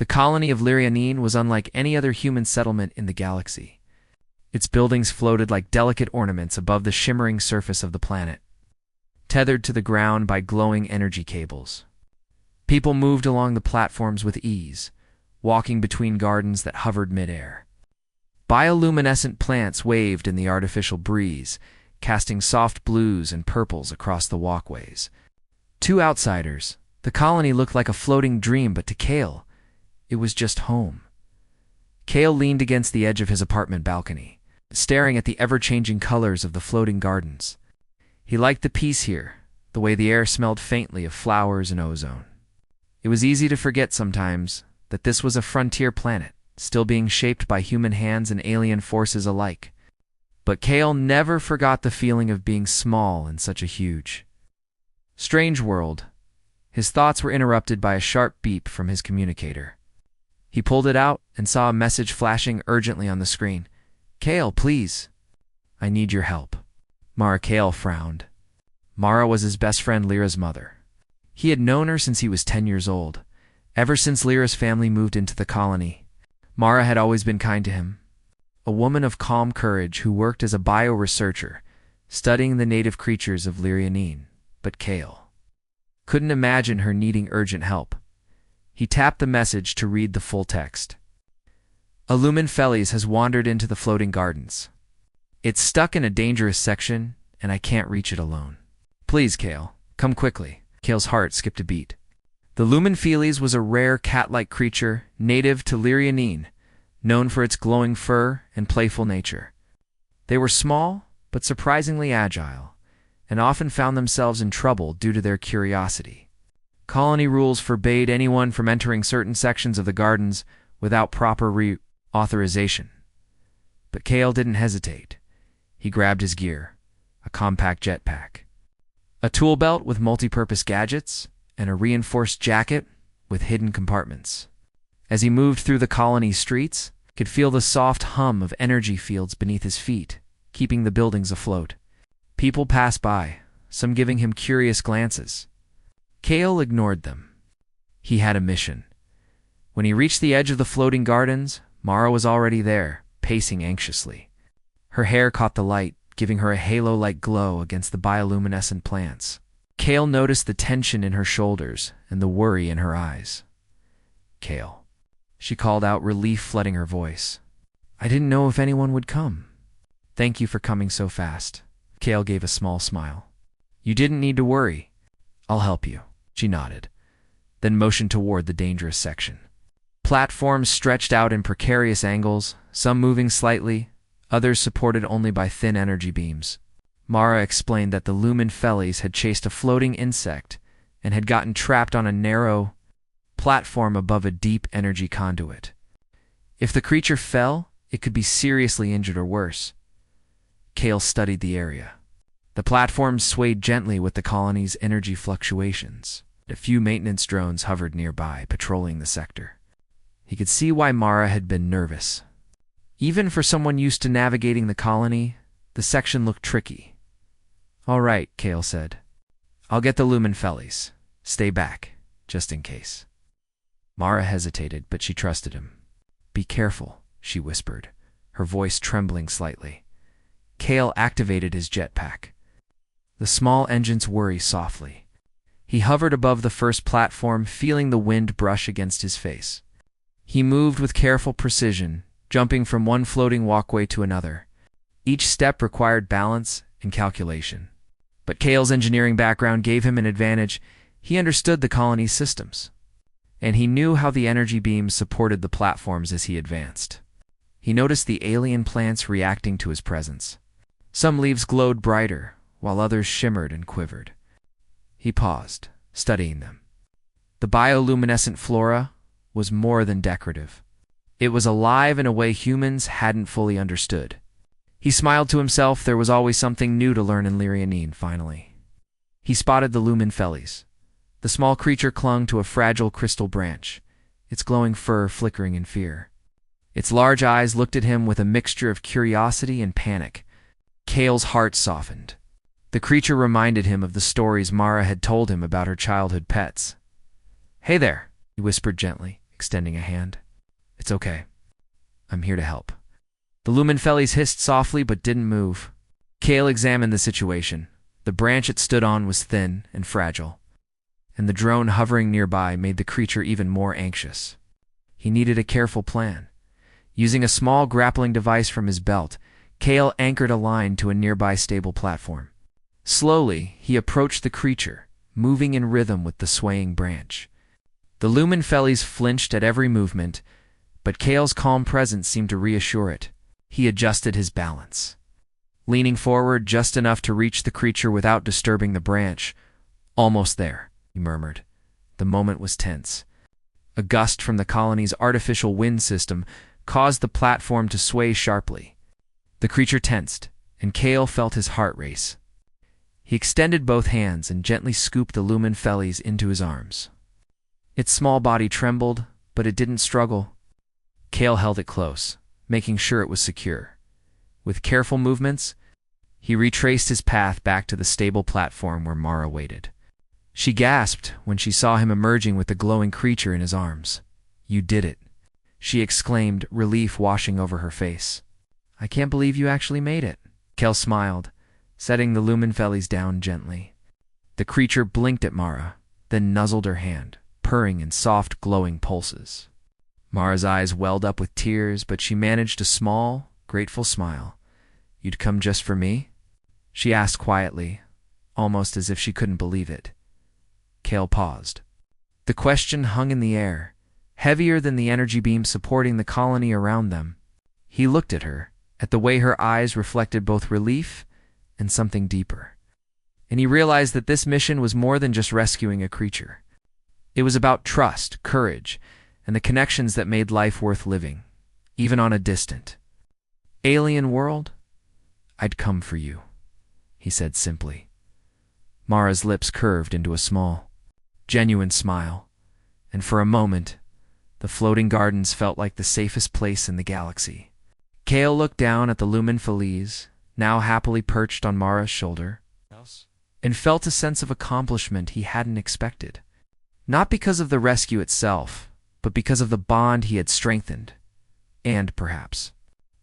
The colony of Lyrianine was unlike any other human settlement in the galaxy. Its buildings floated like delicate ornaments above the shimmering surface of the planet, tethered to the ground by glowing energy cables. People moved along the platforms with ease, walking between gardens that hovered midair. Bioluminescent plants waved in the artificial breeze, casting soft blues and purples across the walkways. To outsiders, the colony looked like a floating dream, but to Kale, it was just home. Kale leaned against the edge of his apartment balcony, staring at the ever-changing colors of the floating gardens. He liked the peace here, the way the air smelled faintly of flowers and ozone. It was easy to forget sometimes that this was a frontier planet, still being shaped by human hands and alien forces alike. But Kale never forgot the feeling of being small in such a huge, strange world. His thoughts were interrupted by a sharp beep from his communicator. He pulled it out and saw a message flashing urgently on the screen. "Kale, please. I need your help." Kale frowned. Mara was his best friend Lyra's mother. He had known her since he was 10 years old. Ever since Lyra's family moved into the colony, Mara had always been kind to him. A woman of calm courage who worked as a bioresearcher, studying the native creatures of Lyrianine. But Kale couldn't imagine her needing urgent help. He tapped the message to read the full text. "A Lumen Felis has wandered into the floating gardens. It's stuck in a dangerous section, and I can't reach it alone. Please, Kale, come quickly." Kale's heart skipped a beat. The Lumen Felis was a rare cat-like creature native to Lyrianine, known for its glowing fur and playful nature. They were small, but surprisingly agile, and often found themselves in trouble due to their curiosity. Colony rules forbade anyone from entering certain sections of the gardens without proper authorization. But Kale didn't hesitate. He grabbed his gear, a compact jetpack, a tool belt with multi-purpose gadgets, and a reinforced jacket with hidden compartments. As he moved through the colony streets, he could feel the soft hum of energy fields beneath his feet, keeping the buildings afloat. People passed by, some giving him curious glances. Kale ignored them. He had a mission. When he reached the edge of the floating gardens, Mara was already there, pacing anxiously. Her hair caught the light, giving her a halo-like glow against the bioluminescent plants. Kale noticed the tension in her shoulders and the worry in her eyes. "Kale," she called out, relief flooding her voice. "I didn't know if anyone would come." "Thank you for coming so fast." Kale gave a small smile. "You didn't need to worry. I'll help you." She nodded, then motioned toward the dangerous section. Platforms stretched out in precarious angles, some moving slightly, others supported only by thin energy beams. Mara explained that the Lumen Felis had chased a floating insect and had gotten trapped on a narrow platform above a deep energy conduit. If the creature fell, it could be seriously injured or worse. Kale studied the area. The platforms swayed gently with the colony's energy fluctuations. A few maintenance drones hovered nearby, patrolling the sector. He could see why Mara had been nervous. Even for someone used to navigating the colony, the section looked tricky. "All right," Kale said. "I'll get the Lumen Felis. Stay back, just in case." Mara hesitated, but she trusted him. "Be careful," she whispered, her voice trembling slightly. Kale activated his jetpack. The small engines whirred softly. He hovered above the first platform, feeling the wind brush against his face. He moved with careful precision, jumping from one floating walkway to another. Each step required balance and calculation. But Kale's engineering background gave him an advantage. He understood the colony's systems, and he knew how the energy beams supported the platforms as he advanced. He noticed the alien plants reacting to his presence. Some leaves glowed brighter, while others shimmered and quivered. He paused, studying them. The bioluminescent flora was more than decorative. It was alive in a way humans hadn't fully understood. He smiled to himself. There was always something new to learn in Lyrianine, finally. He spotted the Lumen Felis. The small creature clung to a fragile crystal branch, its glowing fur flickering in fear. Its large eyes looked at him with a mixture of curiosity and panic. Kale's heart softened. The creature reminded him of the stories Mara had told him about her childhood pets. "Hey there," he whispered gently, extending a hand. "It's okay. I'm here to help." The Lumenfellies hissed softly but didn't move. Kale examined the situation. The branch it stood on was thin and fragile, and the drone hovering nearby made the creature even more anxious. He needed a careful plan. Using a small grappling device from his belt, Kale anchored a line to a nearby stable platform. Slowly, he approached the creature, moving in rhythm with the swaying branch. The Lumenfellies flinched at every movement, but Kale's calm presence seemed to reassure it. He adjusted his balance, leaning forward just enough to reach the creature without disturbing the branch. "Almost there," he murmured. The moment was tense. A gust from the colony's artificial wind system caused the platform to sway sharply. The creature tensed, and Kale felt his heart race. He extended both hands and gently scooped the Lumenfellies into his arms. Its small body trembled, but it didn't struggle. Kale held it close, making sure it was secure. With careful movements, he retraced his path back to the stable platform where Mara waited. She gasped when she saw him emerging with the glowing creature in his arms. "You did it," she exclaimed, relief washing over her face. "I can't believe you actually made it." Kale smiled, setting the Lumenfellies down gently. The creature blinked at Mara, then nuzzled her hand, purring in soft, glowing pulses. Mara's eyes welled up with tears, but she managed a small, grateful smile. "You'd come just for me?" she asked quietly, almost as if she couldn't believe it. Kale paused. The question hung in the air, heavier than the energy beam supporting the colony around them. He looked at her, at the way her eyes reflected both relief and something deeper. And he realized that this mission was more than just rescuing a creature. It was about trust, courage, and the connections that made life worth living, even on a distant, alien world. "I'd come for you," he said simply. Mara's lips curved into a small, genuine smile, and for a moment, the floating gardens felt like the safest place in the galaxy. Kale looked down at the Lumenfellies, now happily perched on Mara's shoulder, and felt a sense of accomplishment he hadn't expected. Not because of the rescue itself, but because of the bond he had strengthened, and, perhaps,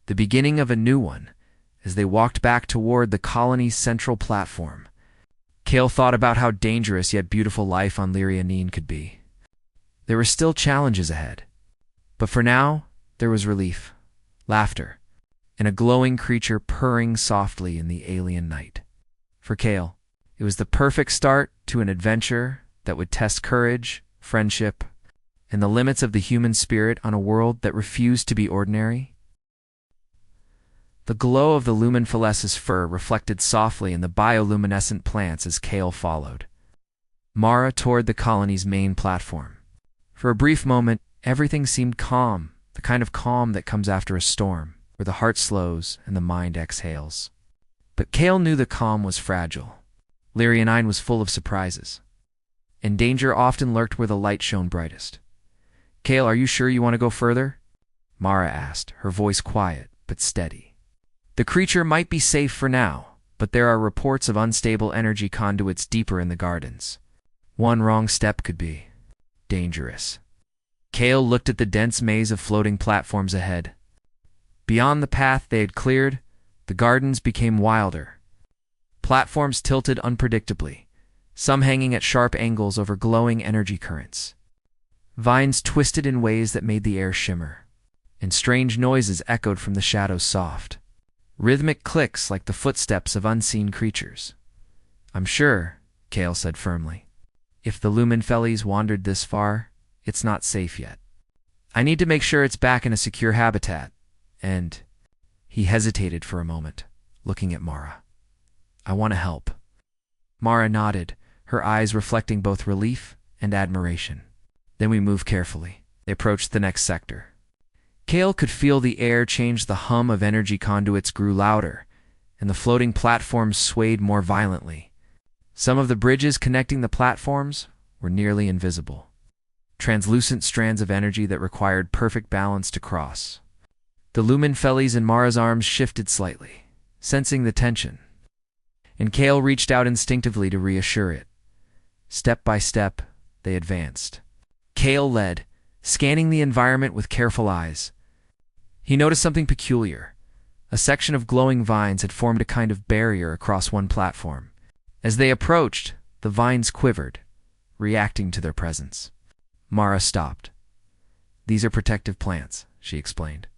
the beginning of a new one, as they walked back toward the colony's central platform. Kale thought about how dangerous yet beautiful life on Lyrianine could be. There were still challenges ahead, but for now, there was relief, laughter, and a glowing creature purring softly in the alien night. For Kale, it was the perfect start to an adventure that would test courage, friendship, and the limits of the human spirit on a world that refused to be ordinary. The glow of the Lumenfellis' fur reflected softly in the bioluminescent plants as Kale followed Mara toward the colony's main platform. For a brief moment, everything seemed calm, the kind of calm that comes after a storm, where the heart slows and the mind exhales. But Kale knew the calm was fragile. Lyrianine was full of surprises, and danger often lurked where the light shone brightest. "Kale, are you sure you want to go further?" Mara asked, her voice quiet but steady. "The creature might be safe for now, but there are reports of unstable energy conduits deeper in the gardens. One wrong step could be dangerous." Kale looked at the dense maze of floating platforms ahead. Beyond the path they had cleared, the gardens became wilder. Platforms tilted unpredictably, some hanging at sharp angles over glowing energy currents. Vines twisted in ways that made the air shimmer, and strange noises echoed from the shadows soft. Rhythmic clicks like the footsteps of unseen creatures. "I'm sure," Kale said firmly, "if the Lumenfellies wandered this far, it's not safe yet. I need to make sure it's back in a secure habitat, and..." He hesitated for a moment, looking at Mara. "I want to help." Mara nodded, her eyes reflecting both relief and admiration. "Then we moved carefully." They approached the next sector. Kale could feel the air change. The hum of energy conduits grew louder, and the floating platforms swayed more violently. Some of the bridges connecting the platforms were nearly invisible, translucent strands of energy that required perfect balance to cross. The Lumenfellies in Mara's arms shifted slightly, sensing the tension, and Kale reached out instinctively to reassure it. Step by step, they advanced. Kale led, scanning the environment with careful eyes. He noticed something peculiar. A section of glowing vines had formed a kind of barrier across one platform. As they approached, the vines quivered, reacting to their presence. Mara stopped. "These are protective plants," she explained.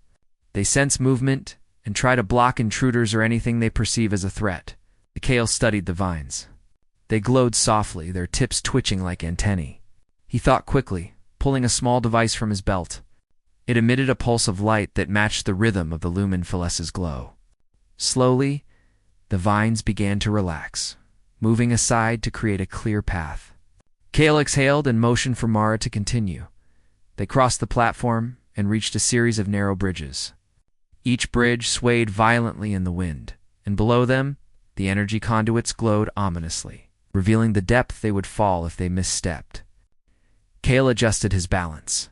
"They sense movement and try to block intruders or anything they perceive as a threat." Kale studied the vines. They glowed softly, their tips twitching like antennae. He thought quickly, pulling a small device from his belt. It emitted a pulse of light that matched the rhythm of the lumen files's glow. Slowly, the vines began to relax, moving aside to create a clear path. Kale exhaled and motioned for Mara to continue. They crossed the platform and reached a series of narrow bridges. Each bridge swayed violently in the wind, and below them, the energy conduits glowed ominously, revealing the depth they would fall if they misstepped. Kale adjusted his balance,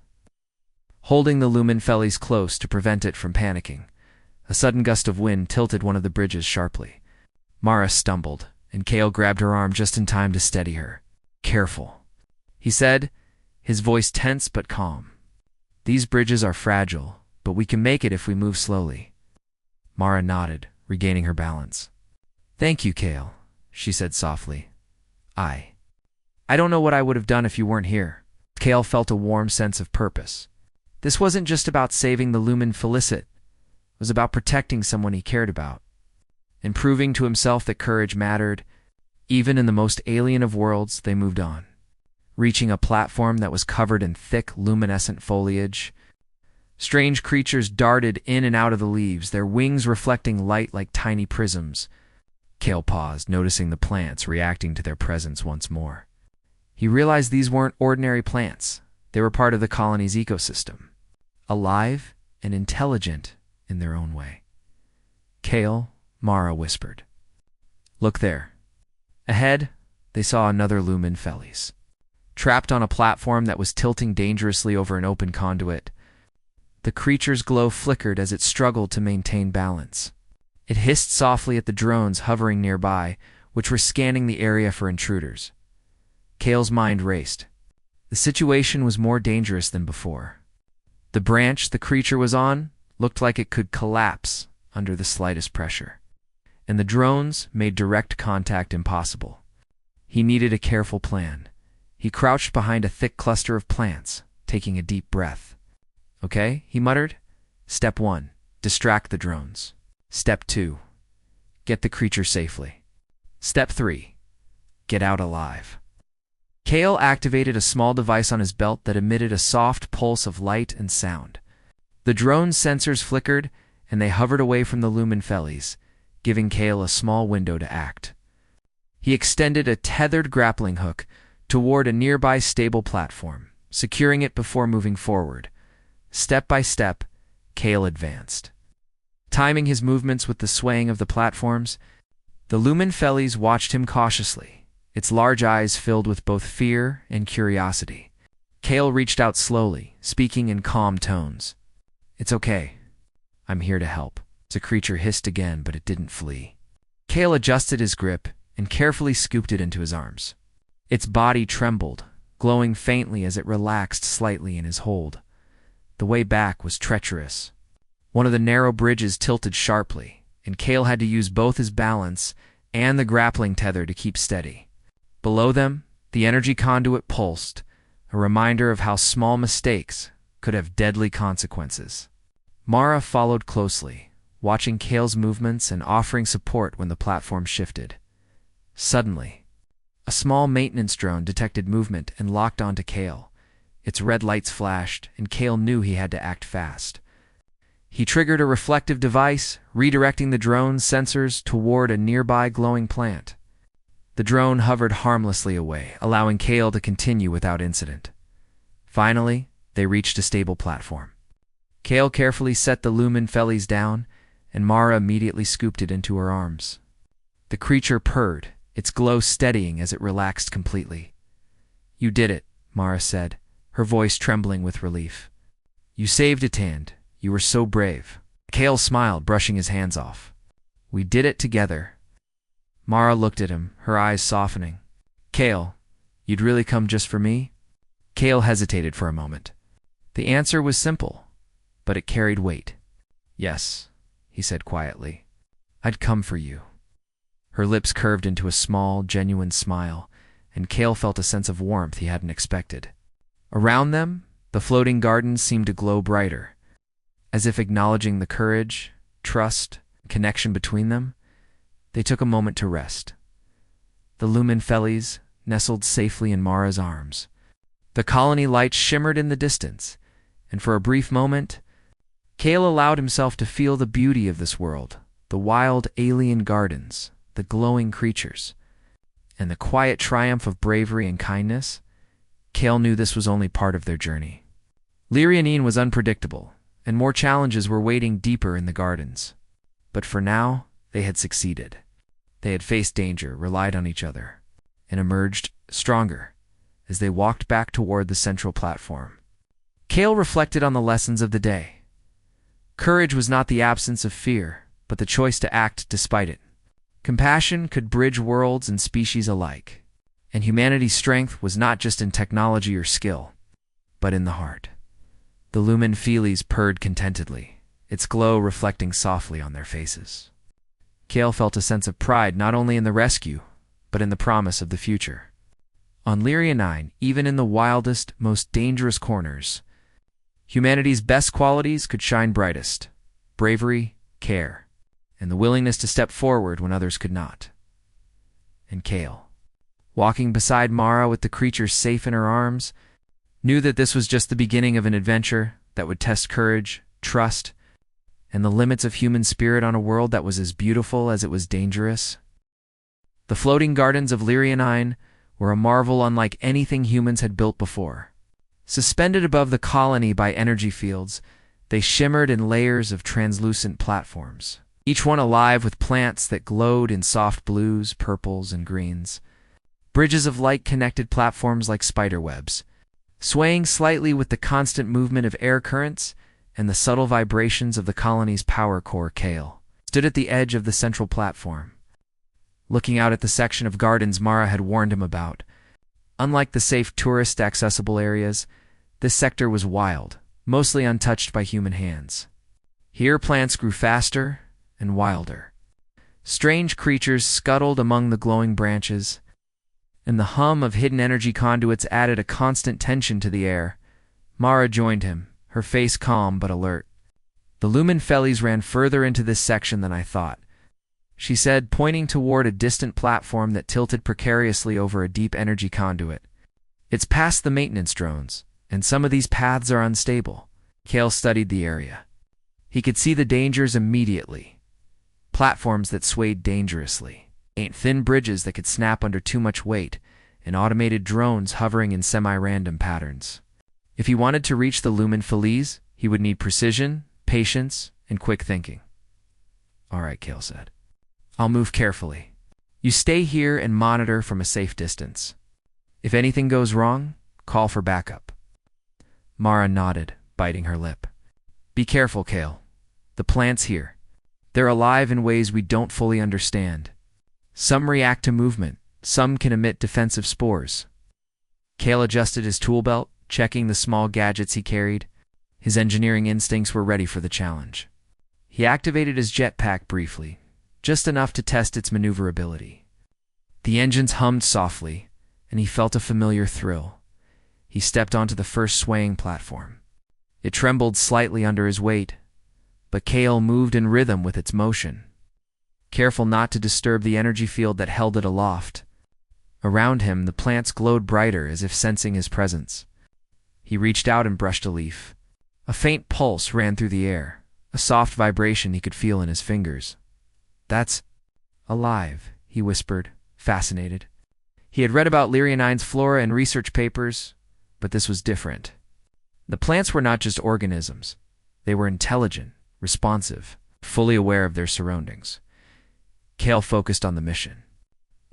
holding the lumen felis close to prevent it from panicking. A sudden gust of wind tilted one of the bridges sharply. Mara stumbled, and Kale grabbed her arm just in time to steady her. "Careful," he said, his voice tense but calm. "These bridges are fragile, but we can make it if we move slowly." Mara nodded, regaining her balance. "Thank you, Kale," she said softly. I don't know what I would have done if you weren't here." Kale felt a warm sense of purpose. This wasn't just about saving the lumen felicet. It was about protecting someone he cared about, and proving to himself that courage mattered. Even in the most alien of worlds, they moved on, reaching a platform that was covered in thick, luminescent foliage. Strange creatures darted in and out of the leaves, their wings reflecting light like tiny prisms. Kale paused, noticing the plants reacting to their presence once more. He realized these weren't ordinary plants. They were part of the colony's ecosystem, alive and intelligent in their own way. "Kale," Mara whispered. "Look there." Ahead, they saw another lumen felis, trapped on a platform that was tilting dangerously over an open conduit. The creature's glow flickered as it struggled to maintain balance. It hissed softly at the drones hovering nearby, which were scanning the area for intruders. Kale's mind raced. The situation was more dangerous than before. The branch the creature was on looked like it could collapse under the slightest pressure, and the drones made direct contact impossible. He needed a careful plan. He crouched behind a thick cluster of plants, taking a deep breath. "Okay," he muttered. "Step 1, distract the drones. Step 2, get the creature safely. Step 3, get out alive." Kale activated a small device on his belt that emitted a soft pulse of light and sound. The drone's sensors flickered, and they hovered away from the lumen felis, giving Kale a small window to act. He extended a tethered grappling hook toward a nearby stable platform, securing it before moving forward. Step by step, Kale advanced, timing his movements with the swaying of the platforms. The lumen felis watched him cautiously, its large eyes filled with both fear and curiosity. Kale reached out slowly, speaking in calm tones. "It's okay. I'm here to help." The creature hissed again, but it didn't flee. Kale adjusted his grip and carefully scooped it into his arms. Its body trembled, glowing faintly as it relaxed slightly in his hold. The way back was treacherous. One of the narrow bridges tilted sharply, and Kale had to use both his balance and the grappling tether to keep steady. Below them, the energy conduit pulsed, a reminder of how small mistakes could have deadly consequences. Mara followed closely, watching Kale's movements and offering support when the platform shifted. Suddenly, a small maintenance drone detected movement and locked onto Kale. Its red lights flashed, and Kale knew he had to act fast. He triggered a reflective device, redirecting the drone's sensors toward a nearby glowing plant. The drone hovered harmlessly away, allowing Kale to continue without incident. Finally, they reached a stable platform. Kale carefully set the lumen felis down, and Mara immediately scooped it into her arms. The creature purred, its glow steadying as it relaxed completely. "You did it," Mara said, her voice trembling with relief. "You saved a Tand. You were so brave." Kale smiled, brushing his hands off. "We did it together." Mara looked at him, her eyes softening. "Kale, you'd really come just for me?" Kale hesitated for a moment. The answer was simple, but it carried weight. "Yes," he said quietly. "I'd come for you." Her lips curved into a small, genuine smile, and Cale felt a sense of warmth he hadn't expected. Around them, the floating gardens seemed to glow brighter, as if acknowledging the courage, trust, and connection between them. They took a moment to rest. The lumen fellies nestled safely in Mara's arms. The colony lights shimmered in the distance, and for a brief moment, Cale allowed himself to feel the beauty of this world, the wild alien gardens, the glowing creatures, and the quiet triumph of bravery and kindness. Cale knew this was only part of their journey. Lyrianine was unpredictable, and more challenges were waiting deeper in the gardens. But for now, they had succeeded. They had faced danger, relied on each other, and emerged stronger as they walked back toward the central platform. Cale reflected on the lessons of the day. Courage was not the absence of fear, but the choice to act despite it. Compassion could bridge worlds and species alike, and humanity's strength was not just in technology or skill, but in the heart. The lumen feelies purred contentedly, its glow reflecting softly on their faces. Cale felt a sense of pride not only in the rescue, but in the promise of the future. On Lyrianine, even in the wildest, most dangerous corners, humanity's best qualities could shine brightest: bravery, care, and the willingness to step forward when others could not. And Cale, walking beside Mara with the creatures safe in her arms, knew that this was just the beginning of an adventure that would test courage, trust, and the limits of human spirit on a world that was as beautiful as it was dangerous. The floating gardens of Lyrianine were a marvel unlike anything humans had built before. Suspended above the colony by energy fields, they shimmered in layers of translucent platforms, each one alive with plants that glowed in soft blues, purples, and greens. Bridges of light connected platforms like spiderwebs, swaying slightly with the constant movement of air currents and the subtle vibrations of the colony's power core. Cale stood at the edge of the central platform, looking out at the section of gardens Mara had warned him about. Unlike the safe tourist-accessible areas, this sector was wild, mostly untouched by human hands. Here plants grew faster and wilder. Strange creatures scuttled among the glowing branches, and the hum of hidden energy conduits added a constant tension to the air. Mara joined him, her face calm but alert. "The lumen fellies ran further into this section than I thought," she said, pointing toward a distant platform that tilted precariously over a deep energy conduit. "It's past the maintenance drones, and some of these paths are unstable." Cale studied the area. He could see the dangers immediately. Platforms that swayed dangerously, thin bridges that could snap under too much weight, and automated drones hovering in semi-random patterns. If he wanted to reach the lumen fellies, he would need precision, patience, and quick thinking. "All right," Cale said. "I'll move carefully. You stay here and monitor from a safe distance. If anything goes wrong, call for backup." Mara nodded, biting her lip. "Be careful, Cale. The plants here, they're alive in ways we don't fully understand. Some react to movement, some can emit defensive spores." Cale adjusted his tool belt, checking the small gadgets he carried. His engineering instincts were ready for the challenge. He activated his jetpack briefly, just enough to test its maneuverability. The engines hummed softly, and he felt a familiar thrill. He stepped onto the first swaying platform. It trembled slightly under his weight, but Cale moved in rhythm with its motion, careful not to disturb the energy field that held it aloft. Around him, the plants glowed brighter, as if sensing his presence. He reached out and brushed a leaf. A faint pulse ran through the air, a soft vibration he could feel in his fingers. "That's alive," he whispered, fascinated. He had read about Lyrianine's flora in research papers, but this was different. The plants were not just organisms. They were intelligent, responsive, fully aware of their surroundings. Cale focused on the mission.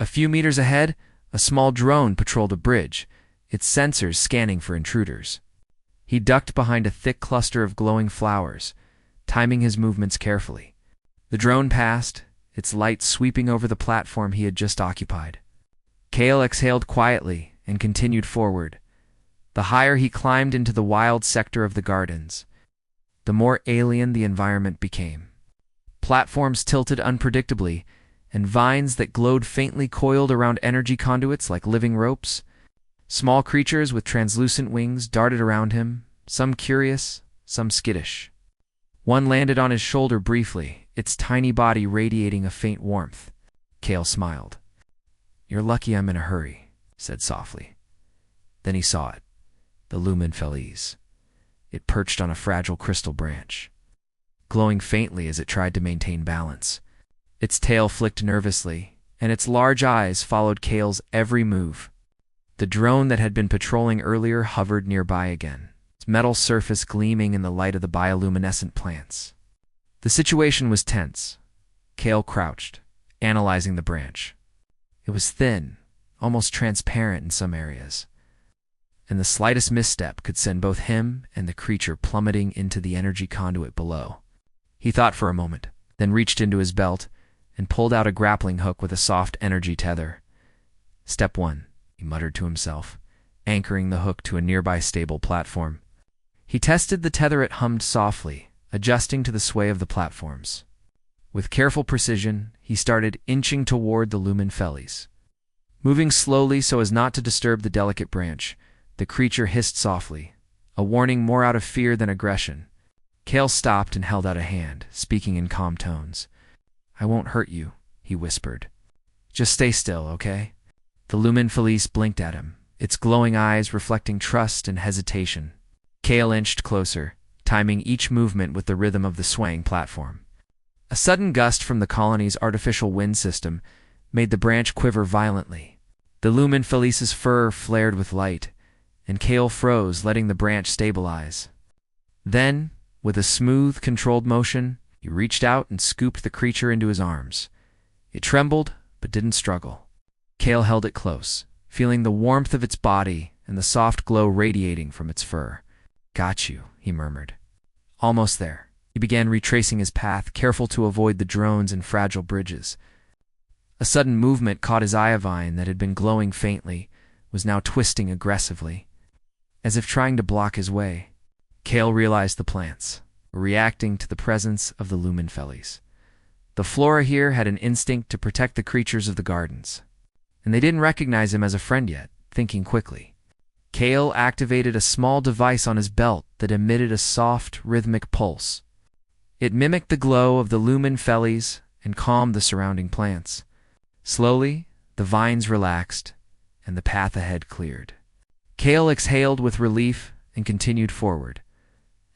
A few meters ahead, a small drone patrolled a bridge, its sensors scanning for intruders. He ducked behind a thick cluster of glowing flowers, timing his movements carefully. The drone passed, its light sweeping over the platform he had just occupied. Cale exhaled quietly and continued forward, The higher he climbed into the wild sector of the gardens, the more alien the environment became. Platforms tilted unpredictably, and vines that glowed faintly coiled around energy conduits like living ropes. Small creatures with translucent wings darted around him, some curious, some skittish. One landed on his shoulder briefly, its tiny body radiating a faint warmth. Kale smiled. "You're lucky I'm in a hurry," he said softly. Then he saw it, the lumen feliz. It perched on a fragile crystal branch, glowing faintly as it tried to maintain balance. Its tail flicked nervously, and its large eyes followed Kale's every move. The drone that had been patrolling earlier hovered nearby again, its metal surface gleaming in the light of the bioluminescent plants. The situation was tense. Kale crouched, analyzing the branch. It was thin, almost transparent in some areas, and the slightest misstep could send both him and the creature plummeting into the energy conduit below. He thought for a moment, then reached into his belt and pulled out a grappling hook with a soft energy tether. "Step 1, he muttered to himself, anchoring the hook to a nearby stable platform. He tested the tether. It hummed softly, adjusting to the sway of the platforms. With careful precision, he started inching toward the lumen feliz. Moving slowly so as not to disturb the delicate branch, the creature hissed softly, a warning more out of fear than aggression. Kale stopped and held out a hand, speaking in calm tones. "I won't hurt you," he whispered. "Just stay still, okay?" The lumen feliz blinked at him, its glowing eyes reflecting trust and hesitation. Kale inched closer, timing each movement with the rhythm of the swaying platform. A sudden gust from the colony's artificial wind system made the branch quiver violently. The lumen feliz's fur flared with light, and Kale froze, letting the branch stabilize. Then, with a smooth, controlled motion, he reached out and scooped the creature into his arms. It trembled, but didn't struggle. Kale held it close, feeling the warmth of its body and the soft glow radiating from its fur. "Got you," he murmured. Almost there, he began retracing his path, careful to avoid the drones and fragile bridges. A sudden movement caught his eye. A vine that had been glowing faintly was now twisting aggressively, as if trying to block his way. Kale realized the plants were reacting to the presence of the lumen feliz. The flora here had an instinct to protect the creatures of the gardens, and they didn't recognize him as a friend yet. Thinking quickly, Kale activated a small device on his belt that emitted a soft, rhythmic pulse. It mimicked the glow of the lumen feliz and calmed the surrounding plants. Slowly, the vines relaxed, and the path ahead cleared. Kale exhaled with relief and continued forward.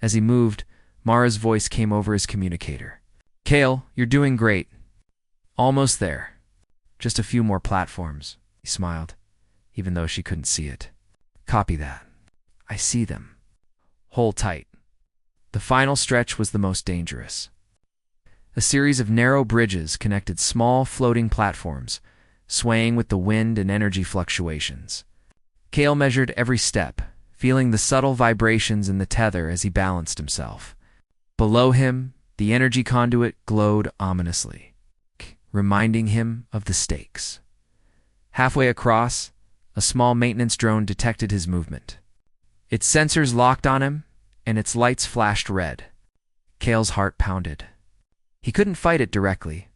As he moved, Mara's voice came over his communicator. "Kale, you're doing great. Almost there. Just a few more platforms," he smiled, even though she couldn't see it. "Copy that. I see them. Hold tight." The final stretch was the most dangerous. A series of narrow bridges connected small floating platforms, swaying with the wind and energy fluctuations. Kale measured every step, feeling the subtle vibrations in the tether as he balanced himself. Below him, the energy conduit glowed ominously, reminding him of the stakes. Halfway across, a small maintenance drone detected his movement. Its sensors locked on him, and its lights flashed red. Kale's heart pounded. He couldn't fight it directly.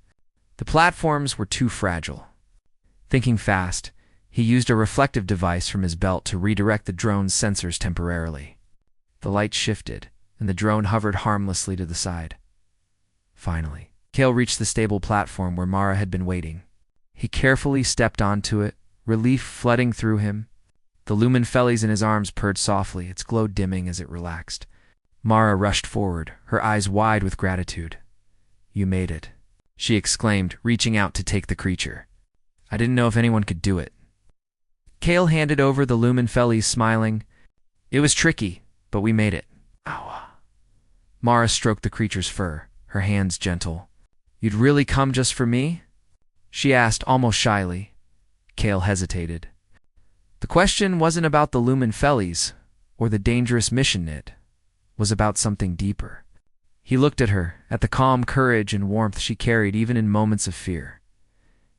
The platforms were too fragile. Thinking fast, he used a reflective device from his belt to redirect the drone's sensors temporarily. The light shifted, and the drone hovered harmlessly to the side. Finally, Kale reached the stable platform where Mara had been waiting. He carefully stepped onto it, relief flooding through him. The lumen feliz in his arms purred softly, its glow dimming as it relaxed. Mara rushed forward, her eyes wide with gratitude. "You made it," she exclaimed, reaching out to take the creature. "I didn't know if anyone could do it." Kale handed over the lumen feliz, smiling. "It was tricky, but we made it." "Ow." Mara stroked the creature's fur, her hands gentle. "You'd really come just for me?" she asked almost shyly. Kale hesitated. The question wasn't about the lumen feliz or the dangerous mission. It was about something deeper. He looked at her, at the calm courage and warmth she carried even in moments of fear.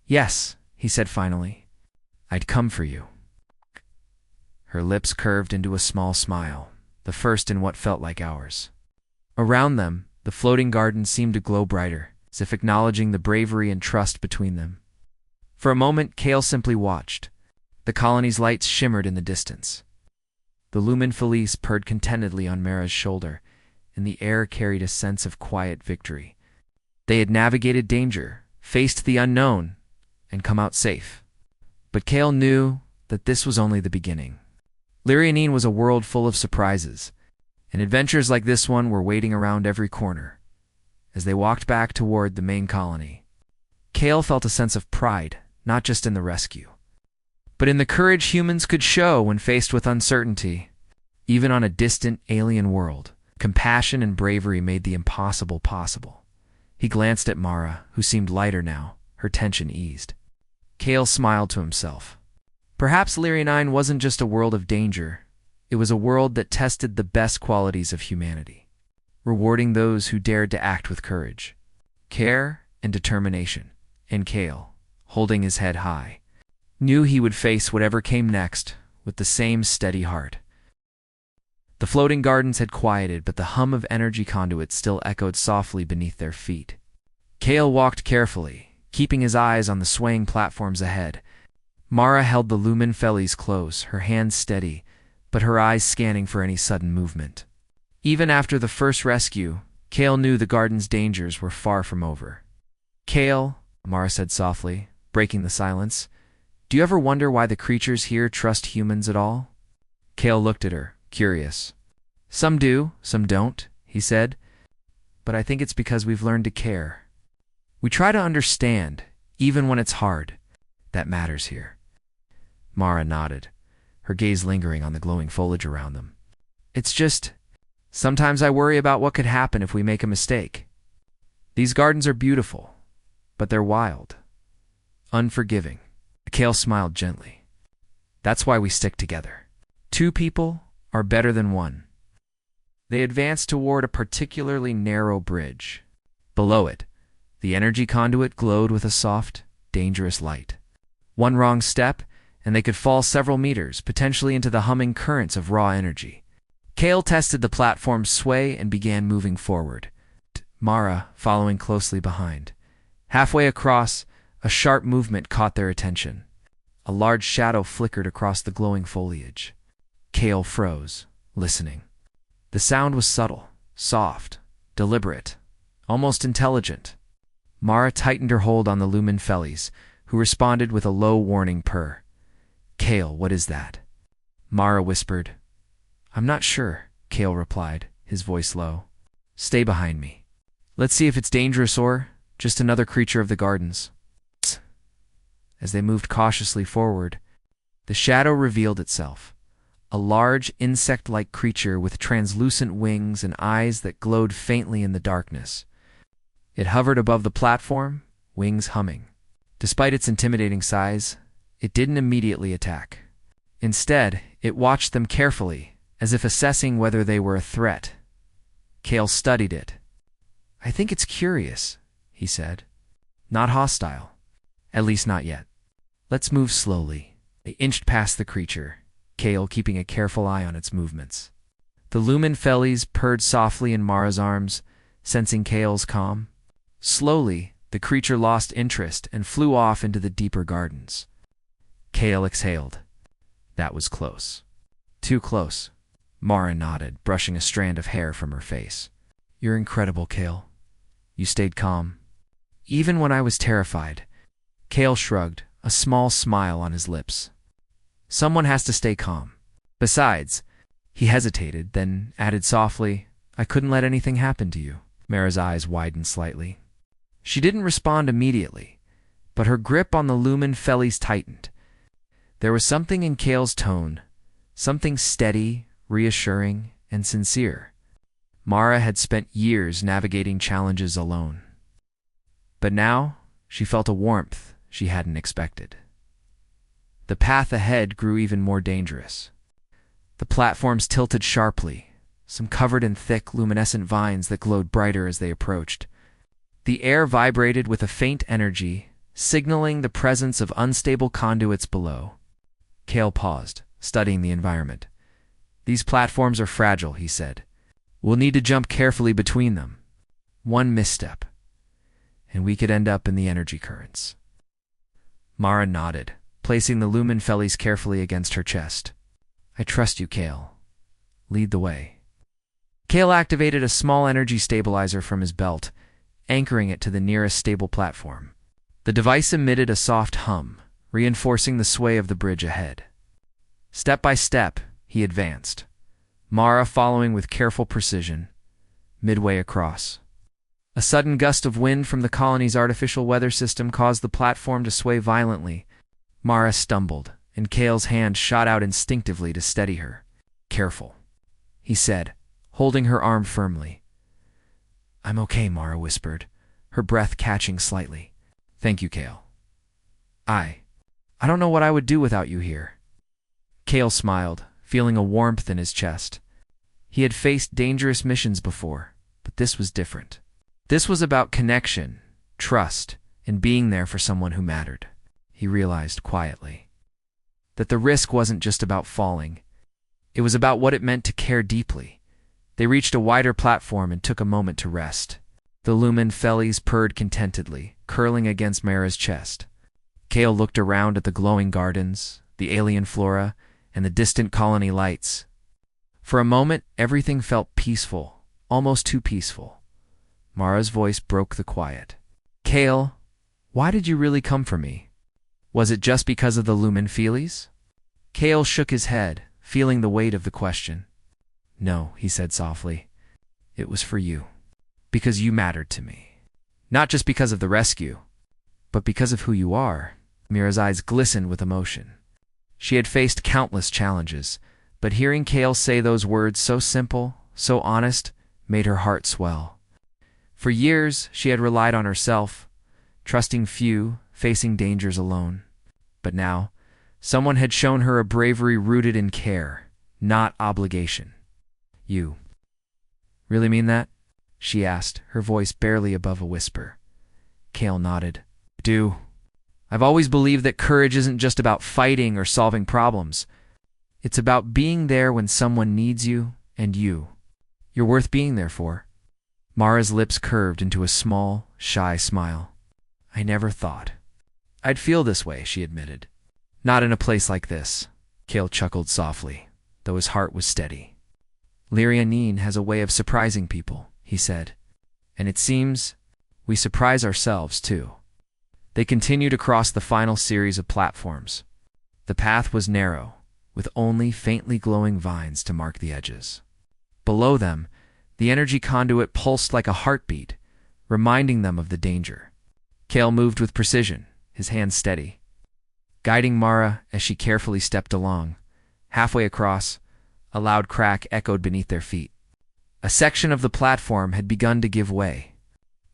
"Yes," he said finally. "I'd come for you." Her lips curved into a small smile, the first in what felt like hours. Around them, the floating garden seemed to glow brighter, as if acknowledging the bravery and trust between them. For a moment, Kale simply watched. The colony's lights shimmered in the distance. The lumen felice purred contentedly on Mara's shoulder, and the air carried a sense of quiet victory. They had navigated danger, faced the unknown, and come out safe. But Kale knew that this was only the beginning. Lirianine was a world full of surprises, and adventures like this one were waiting around every corner. As they walked back toward the main colony, Kale felt a sense of pride, not just in the rescue, but in the courage humans could show when faced with uncertainty. Even on a distant alien world, compassion and bravery made the impossible possible. He glanced at Mara, who seemed lighter now, her tension eased. Kale smiled to himself. Perhaps Lirianine wasn't just a world of danger, it was a world that tested the best qualities of humanity, rewarding those who dared to act with courage, care, and determination. And Kale, holding his head high, knew he would face whatever came next with the same steady heart. The floating gardens had quieted, but the hum of energy conduits still echoed softly beneath their feet. Kale walked carefully, keeping his eyes on the swaying platforms ahead. Mara held the lumen felice close, her hands steady, but her eyes scanning for any sudden movement. Even after the first rescue, Kale knew the garden's dangers were far from over. "Kale," Mara said softly, breaking the silence, "do you ever wonder why the creatures here trust humans at all?" Kale looked at her, curious. "Some do, some don't," he said, "but I think it's because we've learned to care. We try to understand, even when it's hard. That matters here." Mara nodded, her gaze lingering on the glowing foliage around them. "It's just, sometimes I worry about what could happen if we make a mistake. These gardens are beautiful, but they're wild, unforgiving." Kale smiled gently. "That's why we stick together. Two people are better than one." They advanced toward a particularly narrow bridge. Below it, the energy conduit glowed with a soft, dangerous light. One wrong step, and they could fall several meters, potentially into the humming currents of raw energy. Kale tested the platform's sway and began moving forward, Mara following closely behind. Halfway across, a sharp movement caught their attention. A large shadow flickered across the glowing foliage. Kale froze, listening. The sound was subtle, soft, deliberate, almost intelligent. Mara tightened her hold on the lumen felice, who responded with a low warning purr. "Kale, what is that?" Mara whispered. "I'm not sure," Kale replied, his voice low. "Stay behind me. Let's see if it's dangerous or just another creature of the gardens." As they moved cautiously forward, the shadow revealed itself. A large, insect-like creature with translucent wings and eyes that glowed faintly in the darkness. It hovered above the platform, wings humming. Despite its intimidating size, it didn't immediately attack. Instead, it watched them carefully, as if assessing whether they were a threat. Kale studied it. "I think it's curious," he said. "Not hostile. At least not yet. Let's move slowly." They inched past the creature, Kale keeping a careful eye on its movements. The lumen felice purred softly in Mara's arms, sensing Kale's calm. Slowly, the creature lost interest and flew off into the deeper gardens. Kale exhaled. That was close. Too close. Mara nodded, brushing a strand of hair from her face. "You're incredible, Kale. You stayed calm. Even when I was terrified." Kale shrugged, a small smile on his lips. "Someone has to stay calm. Besides," he hesitated, then added softly, "I couldn't let anything happen to you." Mara's eyes widened slightly. She didn't respond immediately, but her grip on the lumen felice tightened. There was something in Kale's tone, something steady, reassuring, and sincere. Mara had spent years navigating challenges alone. But now, she felt a warmth she hadn't expected. The path ahead grew even more dangerous. The platforms tilted sharply, some covered in thick, luminescent vines that glowed brighter as they approached. The air vibrated with a faint energy, signaling the presence of unstable conduits below. Kale paused, studying the environment. These platforms are fragile, he said. We'll need to jump carefully between them. One misstep, and we could end up in the energy currents. Mara nodded, placing the lumen fellies carefully against her chest. I trust you, Kale. Lead the way. Kale activated a small energy stabilizer from his belt, anchoring it to the nearest stable platform. The device emitted a soft hum, reinforcing the sway of the bridge ahead. Step by step, he advanced, Mara following with careful precision. Midway across, a sudden gust of wind from the colony's artificial weather system caused the platform to sway violently. Mara stumbled, and Kale's hand shot out instinctively to steady her. Careful, he said, holding her arm firmly. I'm okay, Mara whispered, her breath catching slightly. Thank you, Kale. I don't know what I would do without you here. Kale smiled, feeling a warmth in his chest. He had faced dangerous missions before, but this was different. This was about connection, trust, and being there for someone who mattered. He realized quietly that the risk wasn't just about falling. It was about what it meant to care deeply. They reached a wider platform and took a moment to rest. The lumen fellies purred contentedly, curling against Mara's chest. Kale looked around at the glowing gardens, the alien flora, and the distant colony lights. For a moment, everything felt peaceful, almost too peaceful. Mara's voice broke the quiet. Kale, why did you really come for me? Was it just because of the lumen feelies? Kale shook his head, feeling the weight of the question. No, he said softly. It was for you. Because you mattered to me. Not just because of the rescue, but because of who you are. Mira's eyes glistened with emotion. She had faced countless challenges, but hearing Kale say those words so simple, so honest, made her heart swell. For years, she had relied on herself, trusting few, facing dangers alone. But now, someone had shown her a bravery rooted in care, not obligation. You really mean that? She asked, her voice barely above a whisper. Kale nodded. I do. I've always believed that courage isn't just about fighting or solving problems. It's about being there when someone needs you, and you're worth being there for. Mara's lips curved into a small, shy smile. I never thought I'd feel this way, she admitted. Not in a place like this. Kale chuckled softly, though his heart was steady. Lyrianine has a way of surprising people, he said. And it seems we surprise ourselves, too. They continued across the final series of platforms. The path was narrow, with only faintly glowing vines to mark the edges. Below them, the energy conduit pulsed like a heartbeat, reminding them of the danger. Kale moved with precision, his hands steady, guiding Mara as she carefully stepped along. Halfway across, a loud crack echoed beneath their feet. A section of the platform had begun to give way.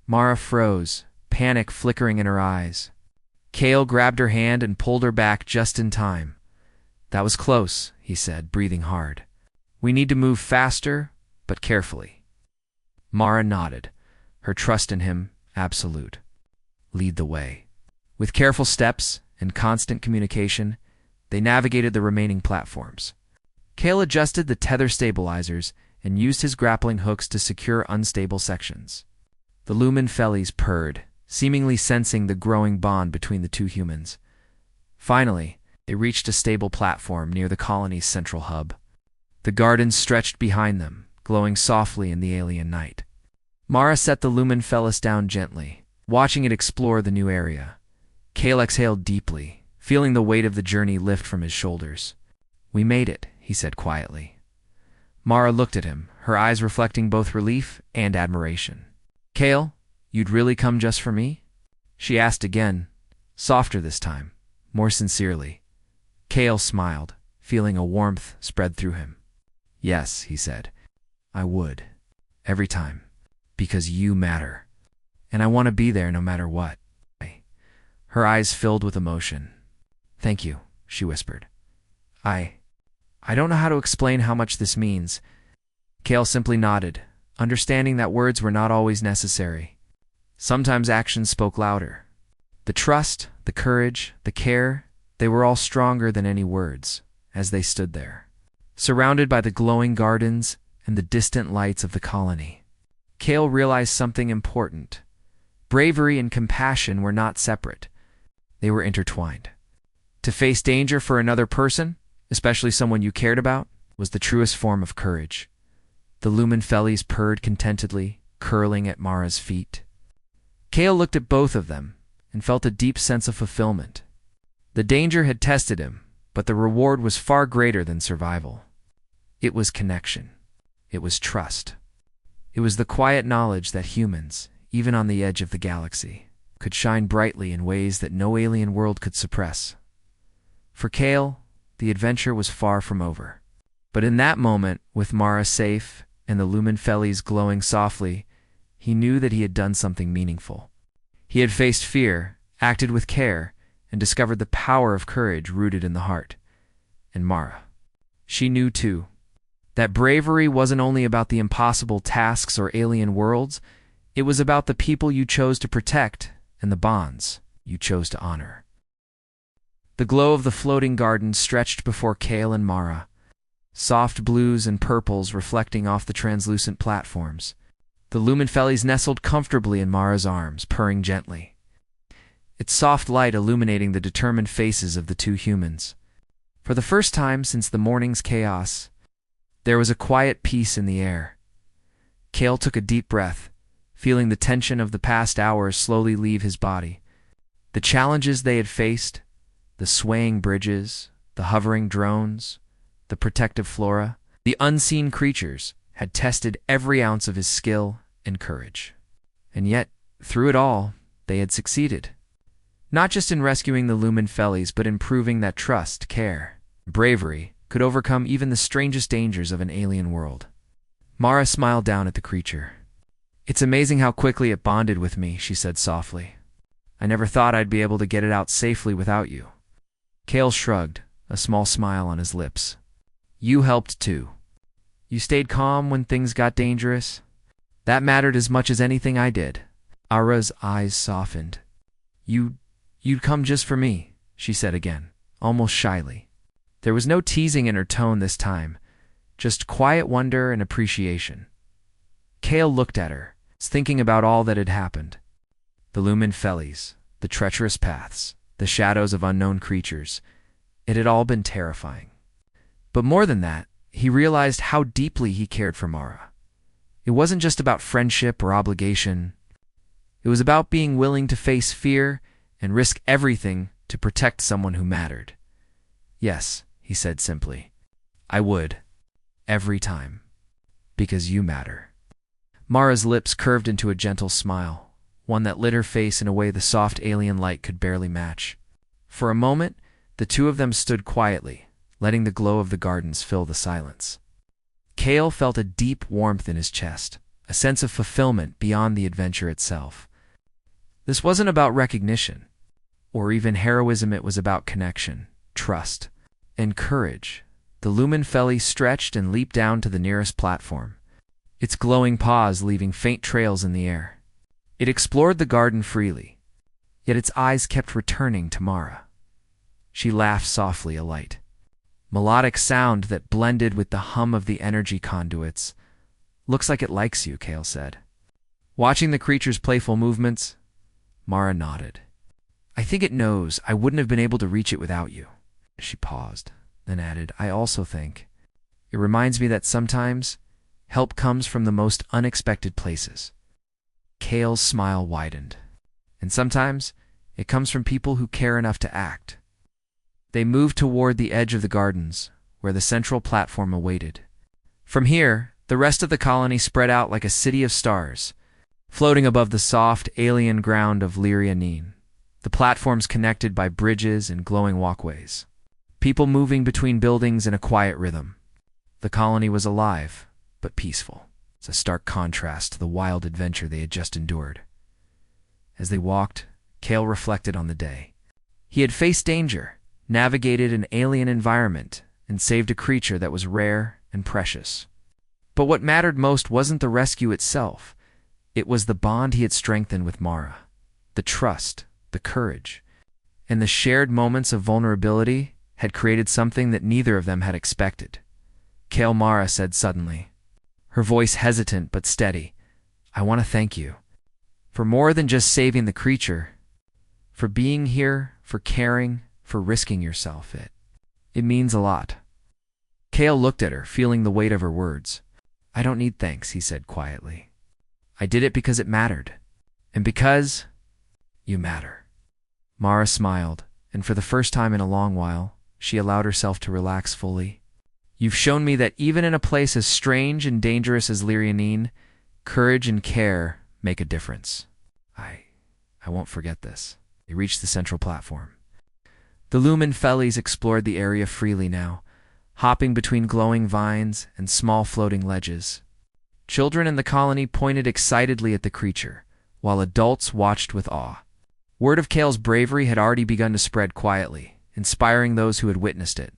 Mara froze, panic flickering in her eyes. Kale grabbed her hand and pulled her back just in time. That was close, he said, breathing hard. We need to move faster, but carefully. Mara nodded, her trust in him absolute. Lead the way. With careful steps and constant communication, they navigated the remaining platforms. Kale adjusted the tether stabilizers and used his grappling hooks to secure unstable sections. The lumen fellies purred, seemingly sensing the growing bond between the two humans. Finally, they reached a stable platform near the colony's central hub. The gardens stretched behind them, glowing softly in the alien night. Mara set the lumen fellis down gently, watching it explore the new area. Kale exhaled deeply, feeling the weight of the journey lift from his shoulders. We made it, he said quietly. Mara looked at him, her eyes reflecting both relief and admiration. Kale, you'd really come just for me? She asked again, softer this time, more sincerely. Kale smiled, feeling a warmth spread through him. Yes, he said, I would. Every time. Because you matter. And I want to be there no matter what. Her eyes filled with emotion. Thank you, she whispered. I don't know how to explain how much this means. Kale simply nodded, understanding that words were not always necessary. Sometimes actions spoke louder. The trust, the courage, the care, they were all stronger than any words, as they stood there, surrounded by the glowing gardens and the distant lights of the colony. Cale realized something important. Bravery and compassion were not separate. They were intertwined. To face danger for another person, especially someone you cared about, was the truest form of courage. The lumen fellies purred contentedly, curling at Mara's feet. Cale looked at both of them and felt a deep sense of fulfillment. The danger had tested him, but the reward was far greater than survival. It was connection. It was trust. It was the quiet knowledge that humans, even on the edge of the galaxy, could shine brightly in ways that no alien world could suppress. For Cale, the adventure was far from over. But in that moment, with Mara safe and the lumen fellies glowing softly, he knew that he had done something meaningful. He had faced fear, acted with care, and discovered the power of courage rooted in the heart. And Mara, she knew too, that bravery wasn't only about the impossible tasks or alien worlds, it was about the people you chose to protect and the bonds you chose to honor. The glow of the floating garden stretched before Cale and Mara, soft blues and purples reflecting off the translucent platforms. The lumen fellies nestled comfortably in Mara's arms, purring gently, its soft light illuminating the determined faces of the two humans. For the first time since the morning's chaos, there was a quiet peace in the air. Cale took a deep breath, feeling the tension of the past hours slowly leave his body. The challenges they had faced, the swaying bridges, the hovering drones, the protective flora, the unseen creatures, had tested every ounce of his skill and courage. And yet, through it all, they had succeeded. Not just in rescuing the lumen fellies, but in proving that trust, care, bravery could overcome even the strangest dangers of an alien world. Mara smiled down at the creature. "It's amazing how quickly it bonded with me," she said softly. "I never thought I'd be able to get it out safely without you." Cale shrugged, a small smile on his lips. "You helped too. You stayed calm when things got dangerous. That mattered as much as anything I did." Ara's eyes softened. You'd come just for me," she said again, almost shyly. There was no teasing in her tone this time, just quiet wonder and appreciation. Cale looked at her, thinking about all that had happened. The lumen fellies, the treacherous paths, the shadows of unknown creatures. It had all been terrifying. But more than that, he realized how deeply he cared for Mara. It wasn't just about friendship or obligation. It was about being willing to face fear and risk everything to protect someone who mattered. "Yes," he said simply. "I would. Every time. Because you matter." Mara's lips curved into a gentle smile, one that lit her face in a way the soft alien light could barely match. For a moment, the two of them stood quietly, letting the glow of the gardens fill the silence. Cale felt a deep warmth in his chest, a sense of fulfillment beyond the adventure itself. This wasn't about recognition, or even heroism. It was about connection, trust, and courage. The lumen felly stretched and leaped down to the nearest platform, its glowing paws leaving faint trails in the air. It explored the garden freely, yet its eyes kept returning to Mara. She laughed softly, a light, melodic sound that blended with the hum of the energy conduits. "Looks like it likes you," Cale said. Watching the creature's playful movements, Mara nodded. "I think it knows I wouldn't have been able to reach it without you." She paused, then added, "I also think it reminds me that sometimes help comes from the most unexpected places." Cale's smile widened. "And sometimes it comes from people who care enough to act." They moved toward the edge of the gardens, where the central platform awaited. From here, the rest of the colony spread out like a city of stars, floating above the soft, alien ground of Lyria, the platforms connected by bridges and glowing walkways. People moving between buildings in a quiet rhythm. The colony was alive, but peaceful. It's a stark contrast to the wild adventure they had just endured. As they walked, Cale reflected on the day. He had faced danger, navigated an alien environment, and saved a creature that was rare and precious. But what mattered most wasn't the rescue itself. It was the bond he had strengthened with Mara, the trust, the courage, and the shared moments of vulnerability had created something that neither of them had expected. Kale, Mara said suddenly, her voice hesitant but steady. I want to thank you. For more than just saving the creature. For being here, for caring, for risking yourself. It means a lot. Kale looked at her, feeling the weight of her words. I don't need thanks, he said quietly. I did it because it mattered. And because you matter. Mara smiled, and for the first time in a long while, she allowed herself to relax fully. You've shown me that even in a place as strange and dangerous as Lirianine, courage and care make a difference. I won't forget this. They reached the central platform. The Lumen Fellies explored the area freely now, hopping between glowing vines and small floating ledges. Children in the colony pointed excitedly at the creature, while adults watched with awe. Word of Kale's bravery had already begun to spread quietly, inspiring those who had witnessed it.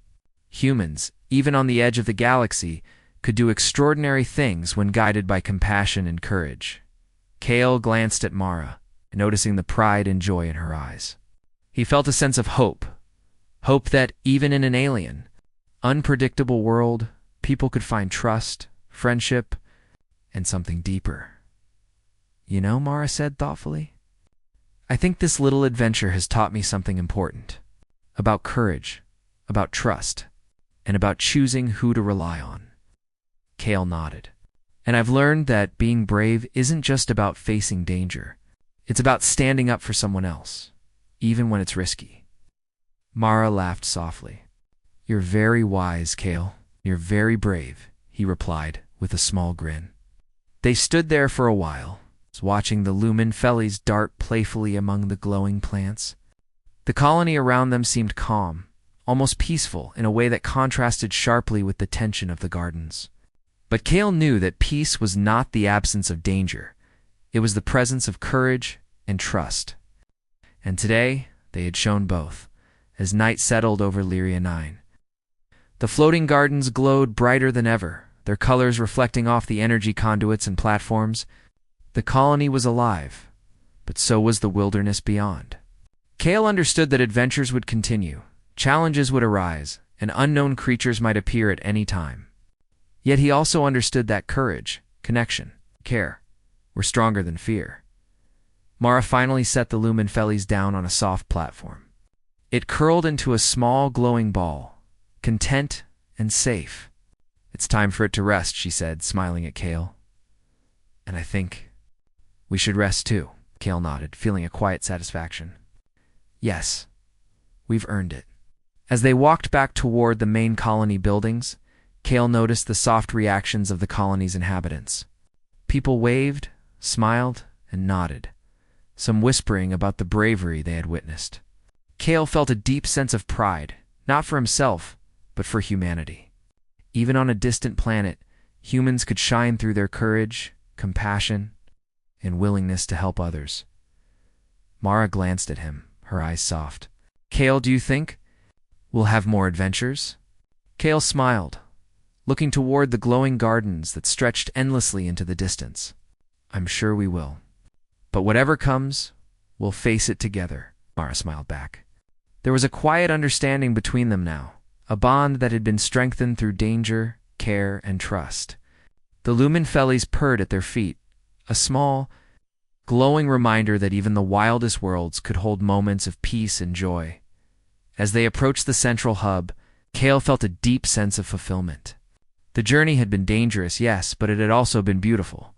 Humans, even on the edge of the galaxy, could do extraordinary things when guided by compassion and courage. Kale glanced at Mara, noticing the pride and joy in her eyes. He felt a sense of hope that even in an alien, unpredictable world, people could find trust, friendship, and something deeper. You know, Mara said thoughtfully, I think this little adventure has taught me something important. About courage, about trust, and about choosing who to rely on. Kale nodded. And I've learned that being brave isn't just about facing danger. It's about standing up for someone else, even when it's risky. Mara laughed softly. You're very wise, Kale. You're very brave, he replied with a small grin. They stood there for a while, watching the Lumen Fellies dart playfully among the glowing plants. The colony around them seemed calm, almost peaceful in a way that contrasted sharply with the tension of the gardens. But Kale knew that peace was not the absence of danger. It was the presence of courage and trust. And today, they had shown both, as night settled over Lirianine. The floating gardens glowed brighter than ever, their colors reflecting off the energy conduits and platforms. The colony was alive, but so was the wilderness beyond. Kale understood that adventures would continue, challenges would arise, and unknown creatures might appear at any time. Yet he also understood that courage, connection, care were stronger than fear. Mara finally set the Lumen Fellies down on a soft platform. It curled into a small glowing ball, content and safe. It's time for it to rest, she said, smiling at Kale. And I think we should rest too, Kale nodded, feeling a quiet satisfaction. Yes, we've earned it. As they walked back toward the main colony buildings, Kale noticed the soft reactions of the colony's inhabitants. People waved, smiled, and nodded, some whispering about the bravery they had witnessed. Kale felt a deep sense of pride, not for himself, but for humanity. Even on a distant planet, humans could shine through their courage, compassion, and willingness to help others. Mara glanced at him, her eyes soft. Kale, do you think we'll have more adventures? Kale smiled, looking toward the glowing gardens that stretched endlessly into the distance. I'm sure we will. But whatever comes, we'll face it together, Mara smiled back. There was a quiet understanding between them now, a bond that had been strengthened through danger, care, and trust. The Lumen Fellies purred at their feet, a small, glowing reminder that even the wildest worlds could hold moments of peace and joy. As they approached the central hub, Kale felt a deep sense of fulfillment. The journey had been dangerous, yes, but it had also been beautiful.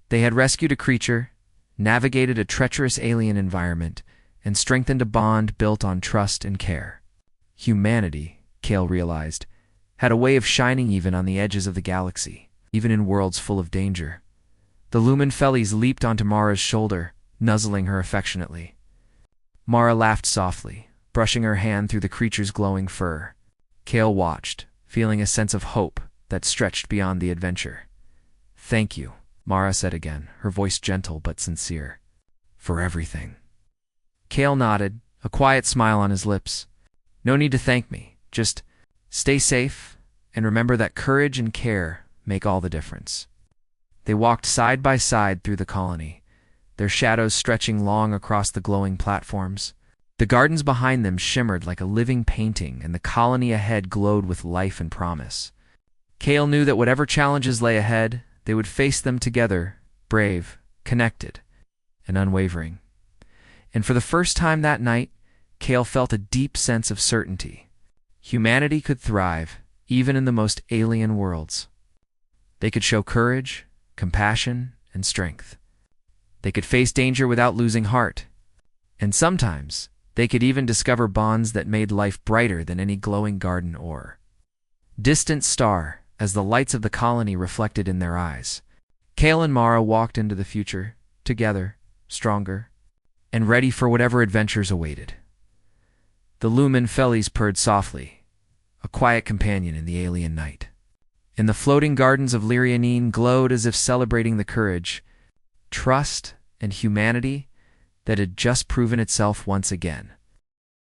They had rescued a creature, navigated a treacherous alien environment, and strengthened a bond built on trust and care. Humanity, Kale realized, had a way of shining even on the edges of the galaxy, even in worlds full of danger. The Lumen Fellies leaped onto Mara's shoulder, nuzzling her affectionately. Mara laughed softly, brushing her hand through the creature's glowing fur. Kale watched, feeling a sense of hope that stretched beyond the adventure. Thank you, Mara said again, her voice gentle but sincere. For everything. Kale nodded, a quiet smile on his lips. No need to thank me. Just stay safe and remember that courage and care make all the difference. They walked side by side through the colony, their shadows stretching long across the glowing platforms. The gardens behind them shimmered like a living painting, and the colony ahead glowed with life and promise. Kale knew that whatever challenges lay ahead, they would face them together, brave, connected, and unwavering. And for the first time that night, Kale felt a deep sense of certainty. Humanity could thrive, even in the most alien worlds. They could show courage, compassion, and strength. They could face danger without losing heart. And sometimes, they could even discover bonds that made life brighter than any glowing garden ore. Distant star, as the lights of the colony reflected in their eyes. Kale and Mara walked into the future, together, stronger, and ready for whatever adventures awaited. The lumen fellies purred softly, a quiet companion in the alien night. And the floating gardens of Lirianine glowed as if celebrating the courage, trust, and humanity that had just proven itself once again.